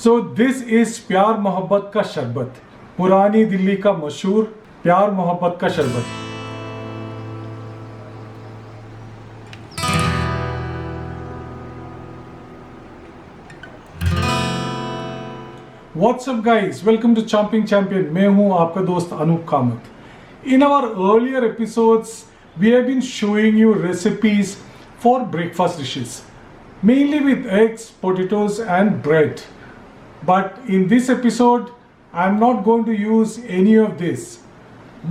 So this is प्यार मोहब्बत का शरबत, पुरानी दिल्ली का मशहूर प्यार मोहब्बत का शरबत। What's up guys, welcome to Chomping Champion। मैं हूं आपका दोस्त Anoop Kamat. In our earlier episodes we have been showing you recipes for breakfast dishes, mainly with eggs, potatoes and bread. But in this episode I'm not going to use any of this.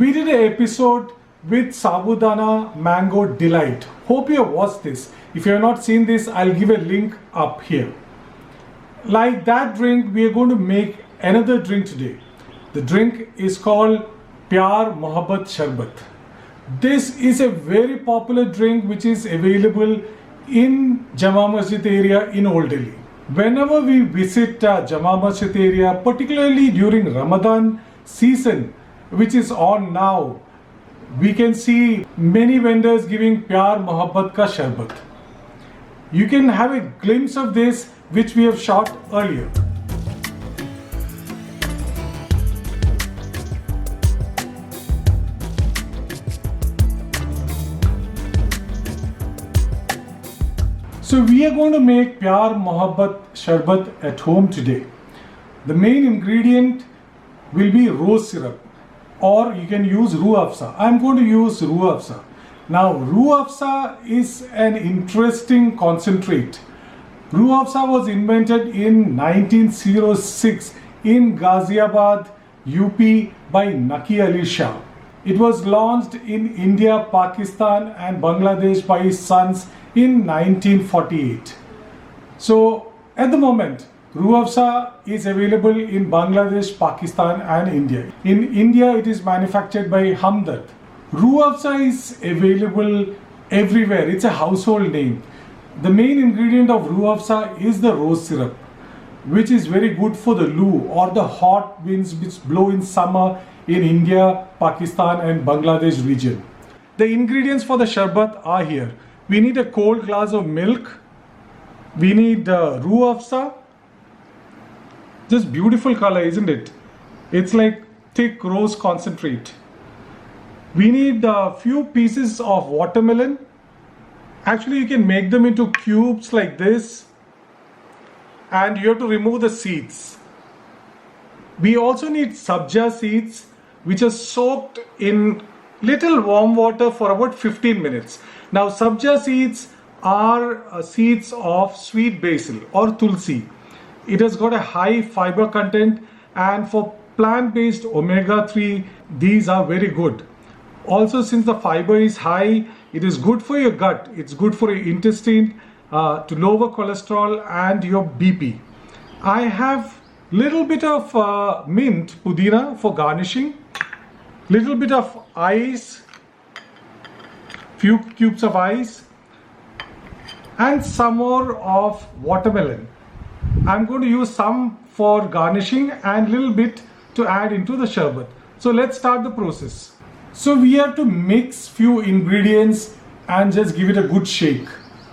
We did an episode with Sabudana Mango Delight. Hope you have watched this. If you have not seen this, I'll give a link up here. Like that drink, we are going to make another drink today. The drink is called Pyar Mohabbat Sharbat. This is a very popular drink which is available in Jama Masjid area in Old Delhi. Whenever we visit Jama Masjid area, particularly during Ramadan season, which is on now, we can see many vendors giving Pyar Mohabbat ka Sharbat. You can have a glimpse of this which we have shot earlier. So we are going to make Pyar Mohabbat Sharbat at home today. The main ingredient will be rose syrup, or you can use Rooh Afza. I'm going to use Rooh Afza. Now Rooh Afza is an interesting concentrate. Rooh Afza was invented in 1906 in Ghaziabad, UP by Naki Ali Shah. It was launched in India, Pakistan and Bangladesh by his sons in 1948. So at the moment, Rooh Afza is available in Bangladesh, Pakistan and India. In India, it is manufactured by Hamdard. Rooh Afza is available everywhere. It's a household name. The main ingredient of Rooh Afza is the rose syrup, which is very good for the loo or the hot winds which blow in summer in India, Pakistan and Bangladesh region. The ingredients for the sharbat are here. We need a cold glass of milk. We need Rooh Afza. Just beautiful color, isn't it? It's like thick rose concentrate. We need a few pieces of watermelon. Actually, you can make them into cubes like this, and you have to remove the seeds. We also need sabja seeds, which are soaked in little warm water for about 15 minutes. Now, sabja seeds are seeds of sweet basil or tulsi. It has got a high fiber content, and for plant-based omega-3, these are very good. Also, since the fiber is high, it is good for your gut. It's good for your intestine, to lower cholesterol and your BP. I have little bit of mint, pudina for garnishing, little bit of ice, few cubes of ice, and some more of watermelon. I'm going to use some for garnishing and little bit to add into the sharbat. So let's start the process. So we have to mix few ingredients and just give it a good shake.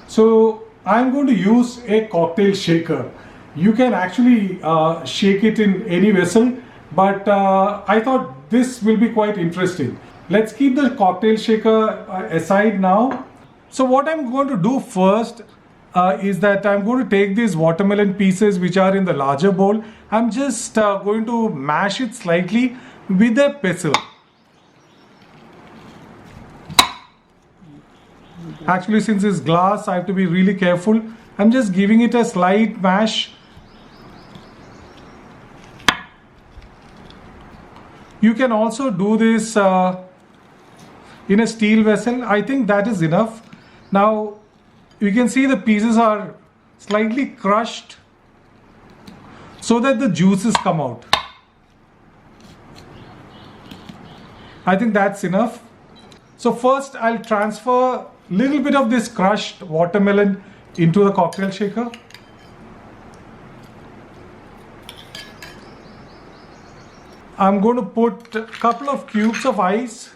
So I'm going to use a cocktail shaker. You can actually shake it in any vessel, but I thought this will be quite interesting. Let's keep the cocktail shaker aside now. So what I'm going to do first is that I'm going to take these watermelon pieces which are in the larger bowl. I'm just going to mash it slightly with a pestle. Actually, since it's glass, I have to be really careful. I'm just giving it a slight mash. You can also do this in a steel vessel. I think that is enough. Now, you can see the pieces are slightly crushed so that the juices come out. I think that's enough. So first, I'll transfer little bit of this crushed watermelon into the cocktail shaker. I'm going to put a couple of cubes of ice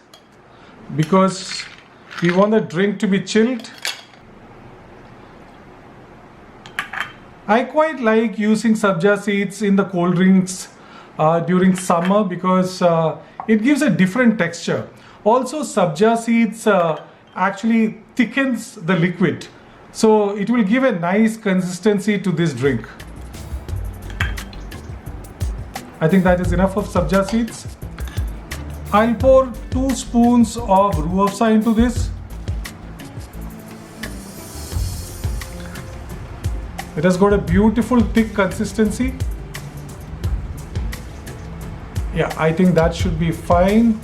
because we want the drink to be chilled. I quite like using sabja seeds in the cold drinks during summer because it gives a different texture. Also, sabja seeds actually thickens the liquid, so it will give a nice consistency to this drink. I think that is enough of sabja seeds. I'll pour 2 spoons of Rooh Afza into this. It has got a beautiful thick consistency. Yeah, I think that should be fine.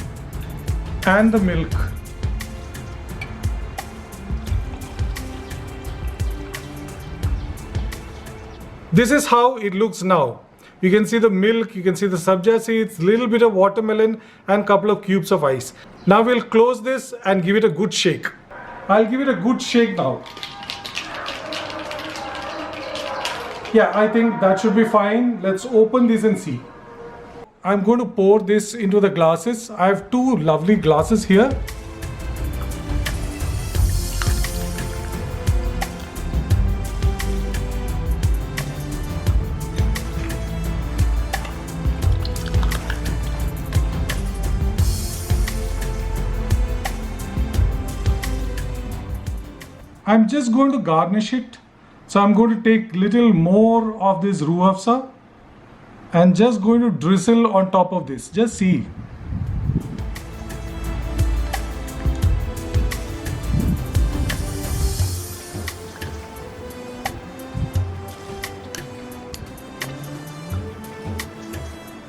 And the milk. This is how it looks now. You can see the milk, you can see the sabja seeds, little bit of watermelon and couple of cubes of ice. Now we'll close this and give it a good shake. I'll give it a good shake now. Yeah, I think that should be fine. Let's open this and see. I'm going to pour this into the glasses. I have 2 lovely glasses here. I'm just going to garnish it. So I'm going to take little more of this Rooh Afza and just going to drizzle on top of this. Just see.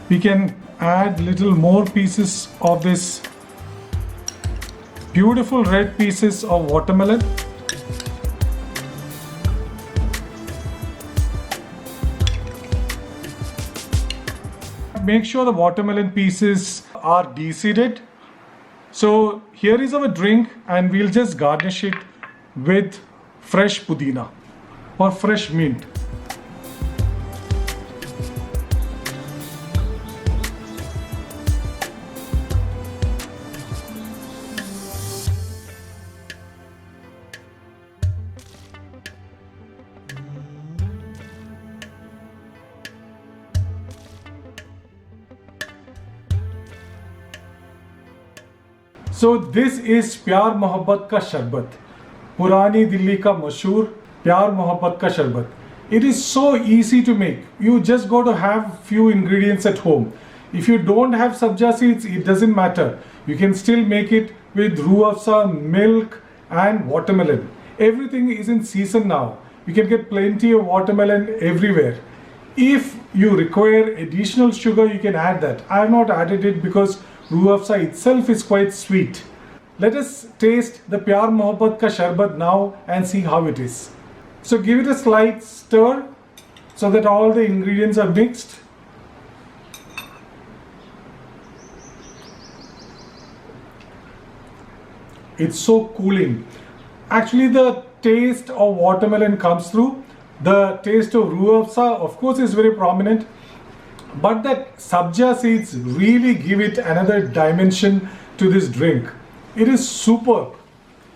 We can add little more pieces of this beautiful red pieces of watermelon. Make sure the watermelon pieces are de-seeded. So here is our drink and we'll just garnish it with fresh pudina or fresh mint. So this is प्यार मोहब्बत का शरबत, पुरानी दिल्ली का मशहूर प्यार मोहब्बत का शरबत. It is so easy to make. You just got to have few ingredients at home. If you don't have sabja seeds, it doesn't matter. You can still make it with Rooh Afza, milk and watermelon. Everything is in season now. You can get plenty of watermelon everywhere. If you require additional sugar, you can add that. I have not added it because Rooh Afza itself is quite sweet. Let us taste the Pyar Mohabbat ka Sharbat now and see how it is. So give it a slight stir so that all the ingredients are mixed. It's so cooling. Actually, the taste of watermelon comes through. The taste of Rooh Afza, of course, is very prominent. But that sabja seeds really give it another dimension to this drink. It is superb.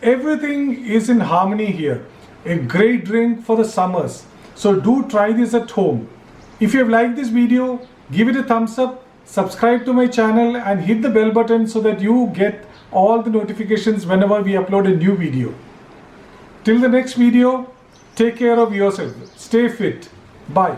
Everything is in harmony here. A great drink for the summers. So do try this at home. If you have liked this video, give it a thumbs up, subscribe to my channel and hit the bell button so that you get all the notifications whenever we upload a new video. Till the next video, take care of yourself. Stay fit. Bye.